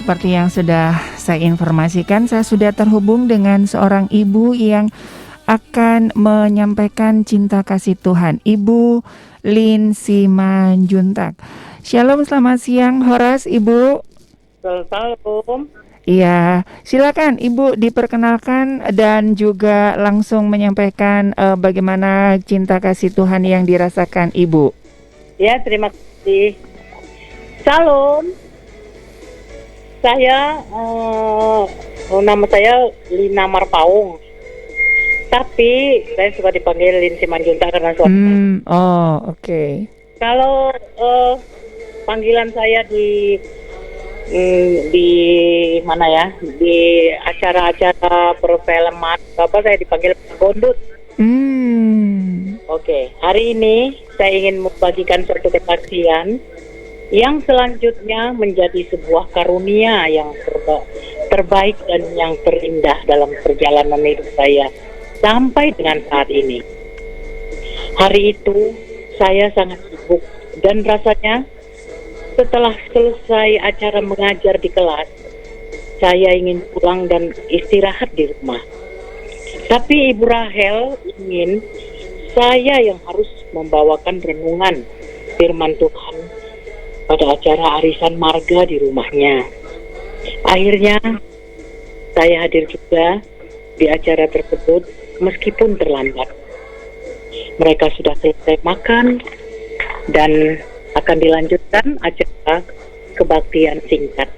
seperti yang sudah saya informasikan, saya sudah terhubung dengan seorang ibu yang akan menyampaikan cinta kasih Tuhan, Ibu Lin Simanjuntak. Shalom, selamat siang Horas, Ibu. Salam. Iya, silakan Ibu diperkenalkan dan juga langsung menyampaikan bagaimana cinta kasih Tuhan yang dirasakan Ibu. Ya, terima kasih. Salam. Saya nama saya Lina Marpaung. Tapi saya suka dipanggil Lin Simanjuntak karena suami. Oke. Kalau panggilan saya di mana ya? Di acara-acara perfilman saya dipanggil Gondut. Oke, hari ini saya ingin membagikan suatu kesaksian yang selanjutnya menjadi sebuah karunia yang terbaik dan yang terindah dalam perjalanan hidup saya sampai dengan saat ini. Hari itu saya sangat sibuk dan rasanya setelah selesai acara mengajar di kelas, saya ingin pulang dan istirahat di rumah. Tapi Ibu Rahel ingin saya yang harus membawakan renungan firman Tuhan pada acara arisan marga di rumahnya. Akhirnya saya hadir juga di acara tersebut meskipun terlambat. Mereka sudah selesai makan dan akan dilanjutkan acara kebaktian singkat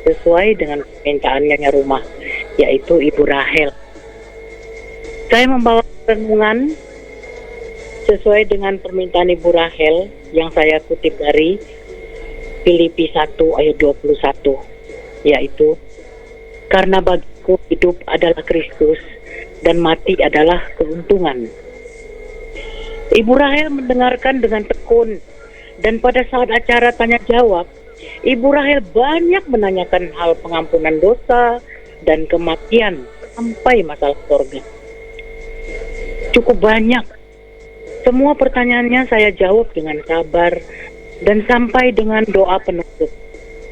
sesuai dengan permintaan nyonya rumah, yaitu Ibu Rahel. Saya membawa renungan sesuai dengan permintaan Ibu Rahel yang saya kutip dari Filipi 1 ayat 21, yaitu karena bagiku hidup adalah Kristus dan mati adalah keuntungan. Ibu Rahel mendengarkan dengan tekun, dan pada saat acara tanya jawab, Ibu Rahel banyak menanyakan hal pengampunan dosa dan kematian sampai masalah surga. Cukup banyak. Semua pertanyaannya saya jawab dengan sabar dan sampai dengan doa penutup.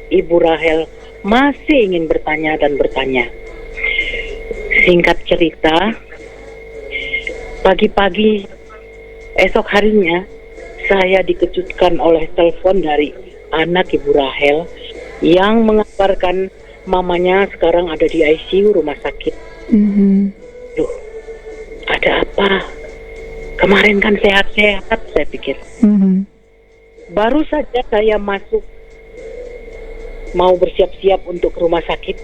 Ibu Rahel masih ingin bertanya dan bertanya. Singkat cerita, pagi-pagi esok harinya saya dikejutkan oleh telepon dari anak Ibu Rahel yang mengabarkan mamanya sekarang ada di ICU rumah sakit. Loh, ada apa? Kemarin kan sehat-sehat, saya pikir. Baru saja saya masuk mau bersiap-siap untuk ke rumah sakit,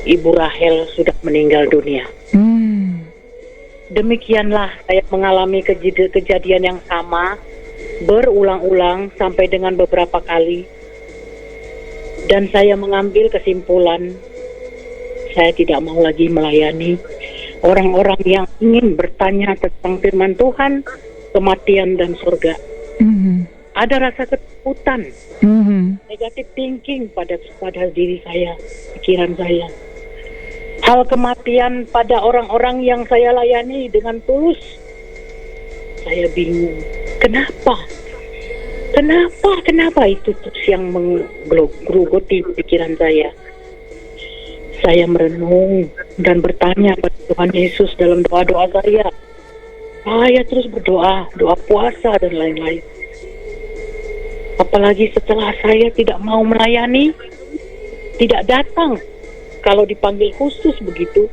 Ibu Rahel sudah meninggal dunia. Demikianlah saya mengalami kejadian yang sama berulang-ulang sampai dengan beberapa kali, dan saya mengambil kesimpulan saya tidak mau lagi melayani orang-orang yang ingin bertanya tentang firman Tuhan, kematian dan surga. Ada rasa ketakutan, negatif thinking pada diri saya, pikiran saya. Hal kematian pada orang-orang yang saya layani dengan tulus. Saya bingung, kenapa itu terus yang menggerogoti pikiran saya. Saya merenung dan bertanya pada Tuhan Yesus dalam doa-doa saya. Saya terus berdoa, doa puasa dan lain-lain. Apalagi setelah saya tidak mau melayani, tidak datang kalau dipanggil khusus begitu.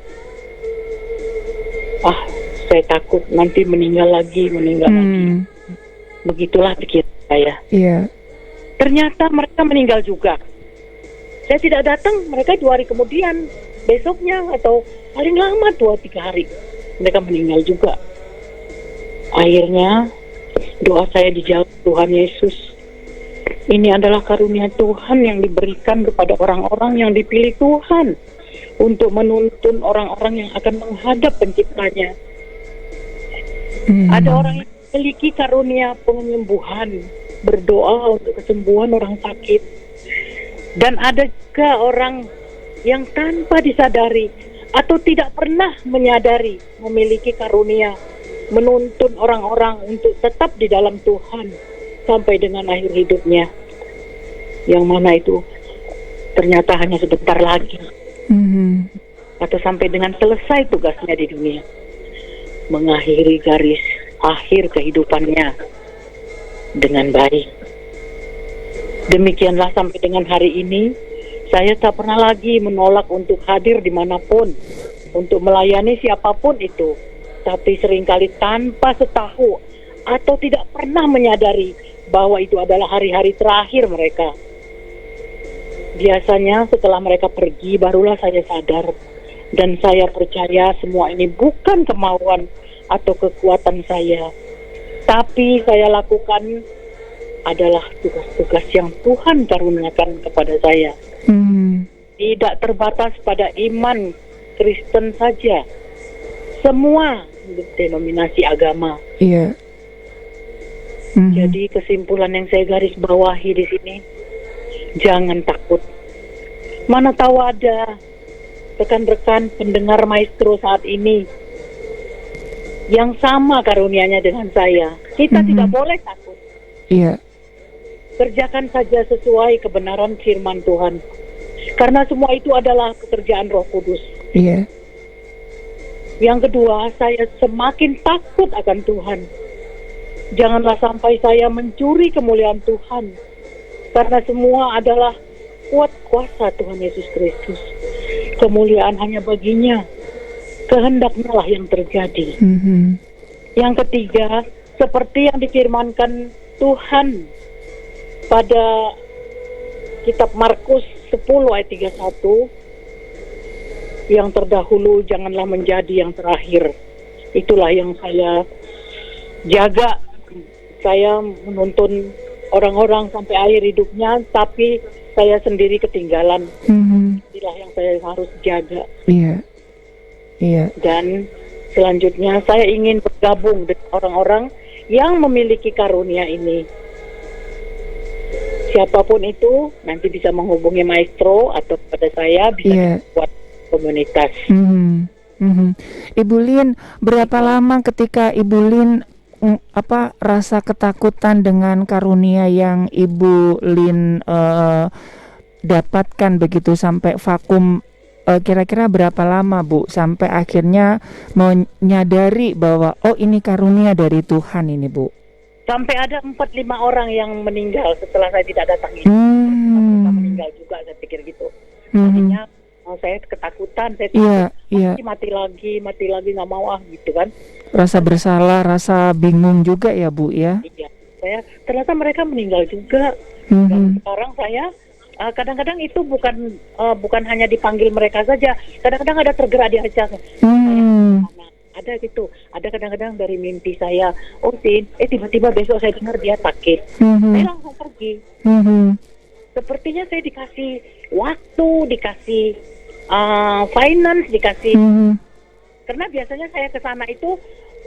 Saya takut nanti meninggal lagi. Begitulah pikiran saya. Ternyata mereka meninggal juga. Saya tidak datang, mereka 2 hari kemudian, besoknya atau paling lama 2-3 hari, mereka meninggal juga. Akhirnya doa saya dijawab Tuhan Yesus. Ini adalah karunia Tuhan yang diberikan kepada orang-orang yang dipilih Tuhan untuk menuntun orang-orang yang akan menghadap penciptanya. Ada orang yang memiliki karunia penyembuhan, berdoa untuk kesembuhan orang sakit. Dan ada juga orang yang tanpa disadari atau tidak pernah menyadari memiliki karunia menuntun orang-orang untuk tetap di dalam Tuhan sampai dengan akhir hidupnya. Yang mana itu ternyata hanya sebentar lagi, Mhm. atau sampai dengan selesai tugasnya di dunia, mengakhiri garis akhir kehidupannya dengan baik. Demikianlah sampai dengan hari ini, saya tak pernah lagi menolak untuk hadir dimanapun, untuk melayani siapapun itu. Tapi seringkali tanpa setahu atau tidak pernah menyadari bahwa itu adalah hari-hari terakhir mereka. Biasanya setelah mereka pergi, barulah saya sadar. Dan saya percaya semua ini bukan kemauan atau kekuatan saya. Tapi saya lakukan adalah tugas-tugas yang Tuhan karuniakan kepada saya. Mhm. Tidak terbatas pada iman Kristen saja. Semua denominasi agama. Iya. Mhm. Jadi kesimpulan yang saya garis bawahi di sini, jangan takut. Mana tahu ada rekan-rekan pendengar maestro saat ini yang sama karunianya dengan saya. Kita tidak boleh takut. Iya. Kerjakan saja sesuai kebenaran firman Tuhan. Karena semua itu adalah pekerjaan Roh Kudus. Iya. Yang kedua, saya semakin takut akan Tuhan. Janganlah sampai saya mencuri kemuliaan Tuhan. Karena semua adalah kuat kuasa Tuhan Yesus Kristus. Kemuliaan hanya baginya. Kehendaknya lah yang terjadi. Mhm. Yang ketiga, seperti yang difirmankan Tuhan pada kitab Markus 10 ayat 31, yang terdahulu janganlah menjadi yang terakhir. Itulah yang saya jaga. Saya menuntun orang-orang sampai akhir hidupnya, tapi saya sendiri ketinggalan. Mhm. Inilah yang saya harus jaga. Iya. Iya. Dan selanjutnya saya ingin bergabung dengan orang-orang yang memiliki karunia ini. Siapapun itu nanti bisa menghubungi maestro atau pada saya, bisa Iya. buat komunitas. Mhm. Mhm. Ibu Lin, berapa lama ketika Ibu Lin rasa ketakutan dengan karunia yang Ibu Lin dapatkan begitu sampai vakum, kira-kira berapa lama Bu sampai akhirnya menyadari bahwa oh ini karunia dari Tuhan ini Bu? Sampai ada 4-5 orang yang meninggal setelah saya tidak datang ini. Mereka meninggal juga, saya pikir gitu. Artinya saya ketakutan, saya takut mati lagi nggak mau gitu kan. Rasa bersalah, rasa bingung juga ya Bu ya. Iya, ternyata mereka meninggal juga. Dan sekarang saya kadang-kadang itu bukan hanya dipanggil mereka saja, kadang-kadang ada tergerak di hati saya. Ada gitu, ada kadang-kadang dari mimpi saya, tiba-tiba besok saya dengar dia sakit, saya langsung pergi. Sepertinya saya dikasih waktu, dikasih finance, dikasih. Karena biasanya saya ke sana itu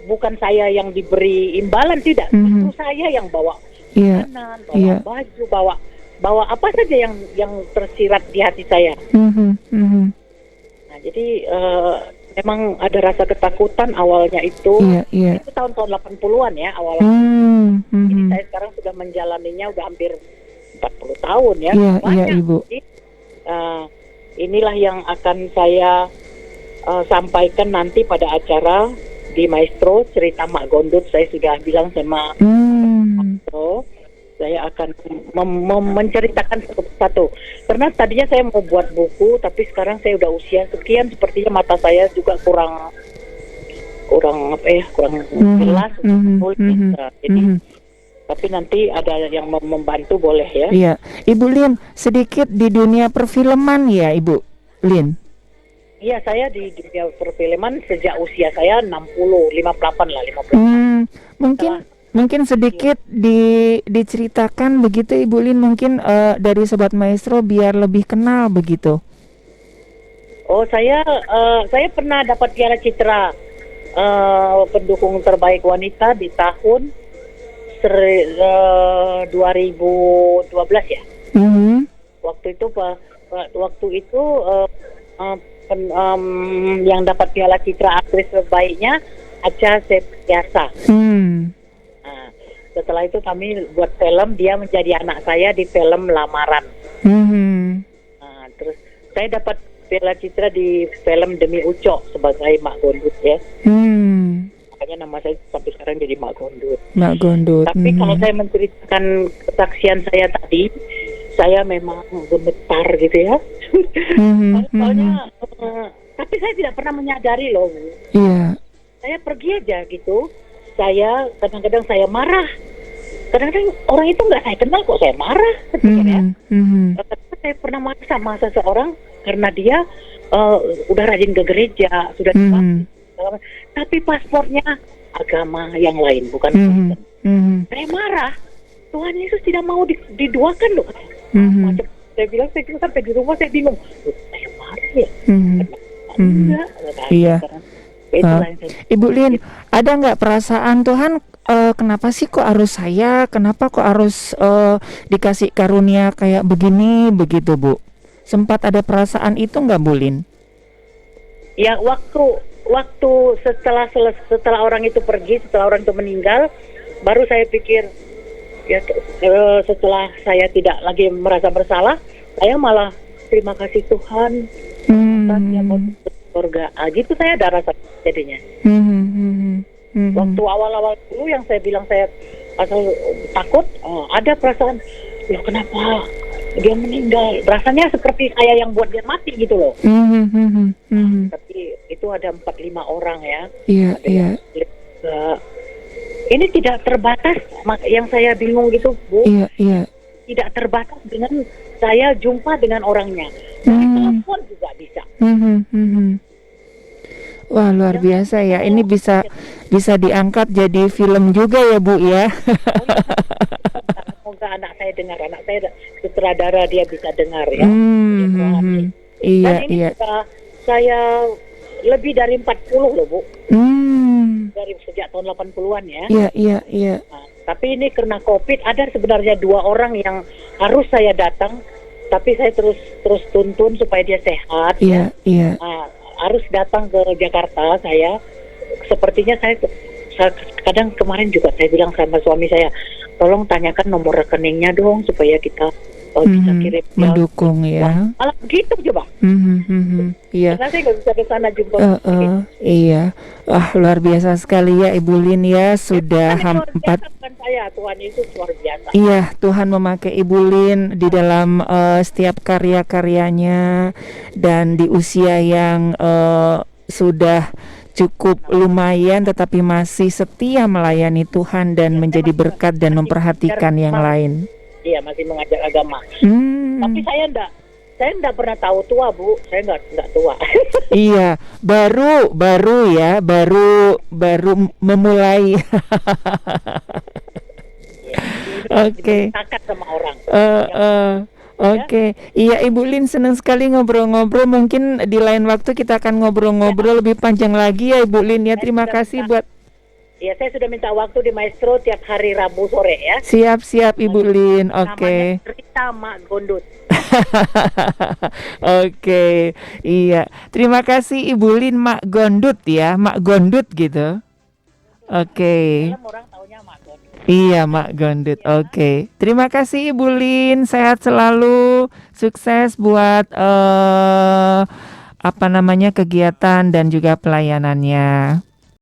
bukan saya yang diberi imbalan, tidak, justru saya yang bawa makanan, bawa baju, bawa apa saja yang tersirat di hati saya. Nah, jadi memang ada rasa ketakutan awalnya itu. Itu tahun-tahun 80-an ya awalnya. Jadi saya sekarang sudah menjalaninya udah hampir 40 tahun ya. Iya Ibu. Jadi, inilah yang akan saya sampaikan nanti pada acara di Maestro Cerita Mak Gondut. Saya sudah bilang sama Maestro, saya akan menceritakan satu-satu. Karena tadinya saya mau buat buku, tapi sekarang saya udah usia sekian, sepertinya mata saya juga kurang jelas untuk tulis. Jadi tapi nanti ada yang membantu boleh ya. Iya, Ibu Lin, sedikit di dunia perfilman ya Ibu Lin. Iya, saya di dunia perfilman sejak usia saya 58 lah, 58. Mungkin sedikit diceritakan begitu Ibu Lin, mungkin dari Sobat Maestro biar lebih kenal begitu. Oh, saya pernah dapat Piala Citra pendukung terbaik wanita di tahun 2012 ya. Waktu itu yang dapat Piala Citra aktris terbaiknya Acha Septiasa. Nah, setelah itu kami buat film, dia menjadi anak saya di film Lamaran. Nah, Terus saya dapat Piala Citra di film Demi Ucok sebagai Mak Gondut ya. Makanya nama saya sampai sekarang jadi Mak Gondut. Mak Gondut. Tapi kalau saya menceritakan kesaksian saya tadi, saya memang gemetar gitu ya. Soalnya, tapi saya tidak pernah menyadari loh. Iya. Saya pergi aja gitu. Saya kadang-kadang saya marah. Kadang-kadang orang itu nggak saya kenal kok saya marah. Ya. Saya pernah marah sama seseorang karena dia udah rajin ke gereja, sudah dibaptis. Tapi paspornya agama yang lain, bukan Kristen. Saya marah. Tuhan Yesus tidak mau diduakan loh. Macam saya bilang, saya sampai di rumah saya bingung. Saya marah ya. Enggak. Iya. Ibu Lin, ada nggak perasaan Tuhan? Kenapa sih kok harus saya? Kenapa kok harus dikasih karunia kayak begini, begitu Bu? Sempat ada perasaan itu nggak Bu Lin? Ya waktu setelah orang itu pergi, setelah orang itu meninggal, baru saya pikir ya setelah saya tidak lagi merasa bersalah, saya malah terima kasih Tuhan, yang mau surga. Gitu saya ada rasa jadinya. Waktu awal-awal dulu yang saya bilang saya asal takut, ada perasaan, loh kenapa dia meninggal? Rasanya seperti saya yang buat dia mati gitu loh. Tapi itu ada 4-5 orang ya. Iya. Ini tidak terbatas, yang saya bingung gitu Bu. Iya. Tidak terbatas dengan saya jumpa dengan orangnya. Telepon juga bisa. Wah luar biasa ya. Ini bisa diangkat jadi film juga ya Bu ya. Semoga anak saya dengar, anak saya sutradara, dia bisa dengar ya. Iya. Dan ini juga saya lebih dari 40 loh Bu. Dari sejak tahun 80-an ya. Iya. Nah, tapi ini karena COVID ada sebenarnya 2 orang yang harus saya datang, tapi saya terus tuntun supaya dia sehat. Iya. Nah, harus datang ke Jakarta saya. Sepertinya saya kadang kemarin juga saya bilang sama suami saya, tolong tanyakan nomor rekeningnya dong supaya kita bisa kirim mendukung ya. Malah begitu coba. Iya. Karena saya nggak bisa ke sana jumpa. Iya. Luar biasa sekali ya Ibu Lin ya, sudah 4. Saya Tuhan Yesus luar biasa. Iya, Tuhan memakai Ibu Lin di dalam setiap karya-karyanya, dan di usia yang sudah cukup lumayan tetapi masih setia melayani Tuhan dan menjadi berkat dan memperhatikan yang lain. Iya, masih mengajar agama. Tapi saya enggak pernah tahu tua Bu, saya enggak tua. Iya, baru memulai. Oke. Sama orang. Oke. Iya Ibu Lin, senang sekali ngobrol-ngobrol. Mungkin di lain waktu kita akan ngobrol-ngobrol lebih panjang lagi ya Ibu Lin ya. Terima kasih buat. Ya, saya sudah minta waktu di Maestro tiap hari Rabu sore ya. Siap Ibu Lin. Oke. Namanya Rita Mak Gondut. Oke. Iya. Terima kasih Ibu Lin Mak Gondut ya, Mak Gondut gitu. Oke. Orang taunya Mak Gondut. Iya, Mak Gondut. Oke. Terima kasih Ibu Lin. Sehat selalu. Sukses buat kegiatan dan juga pelayanannya.